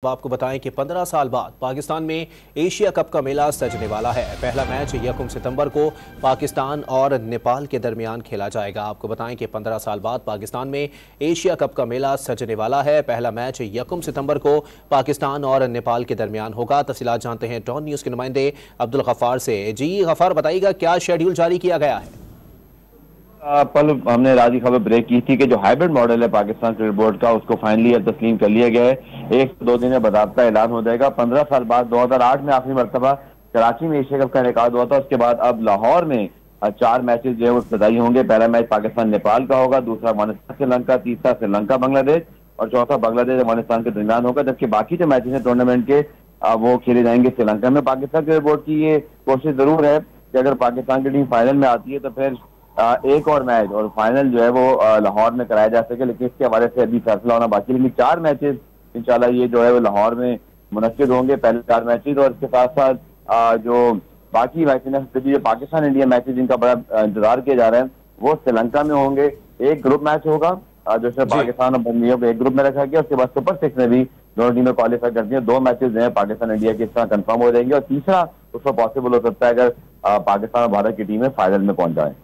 आपको बताएं कि 15 साल बाद पाकिस्तान में एशिया कप का मेला सजने वाला है। पहला मैच 1 सितंबर को पाकिस्तान और नेपाल के दरमियान खेला जाएगा। आपको बताएं कि 15 साल बाद पाकिस्तान में एशिया कप का मेला सजने वाला है। पहला मैच 1 सितंबर को पाकिस्तान और नेपाल के दरमियान होगा। तफसीलात जानते हैं डॉन न्यूज के नुमाइंदे अब्दुल गफ्फार से। जी गफ्फार, बताइएगा क्या शेड्यूल जारी किया गया है? कल हमने राजी खबर ब्रेक की थी कि जो हाइब्रिड मॉडल है पाकिस्तान क्रिकेट बोर्ड का, उसको फाइनली अब तस्लीम कर लिया गया है। 1-2 दिन में बाकायदा ऐलान हो जाएगा। 15 साल बाद 2008 में आखिरी मरतबा कराची में एशिया कप का इनेकाद हुआ था। उसके बाद अब लाहौर में 4 मैचेस जो है वो सदाई होंगे। पहला मैच पाकिस्तान नेपाल का होगा, दूसरा अफगानिस्तान श्रीलंका, तीसरा श्रीलंका बांग्लादेश और चौथा बांग्लादेश अफगानिस्तान के दरमियान होगा। जबकि बाकी जो मैचेस हैं टूर्नामेंट के वो खेले जाएंगे श्रीलंका में। पाकिस्तान क्रिकेट बोर्ड की ये कोशिश जरूर है कि अगर पाकिस्तान की टीम फाइनल में आती है तो फिर एक और मैच और फाइनल जो है वो लाहौर में कराया जा सके, लेकिन इसके हवाले से अभी फैसला होना बाकी। लेकिन 4 मैचेस इंशाल्लाह ये जो है वो लाहौर में मुनक्किद होंगे, पहले 4 मैचेस। और इसके साथ साथ जो बाकी मैचेस जो पाकिस्तान इंडिया मैचेस जिनका बड़ा इंतजार किया जा रहा है वो श्रीलंका में होंगे। एक ग्रुप मैच होगा जिसमें पाकिस्तान और बंगलियों को एक ग्रुप में रखा गया। उसके बाद सुपर 6 में भी दोनों टीमें क्वालिफाई करती हैं। 2 मैचेस जो है पाकिस्तान इंडिया के इस तरह कंफर्म हो जाएंगे और तीसरा उसको पॉसिबल हो सकता है अगर पाकिस्तान और भारत की टीमें फाइनल में पहुंच जाए।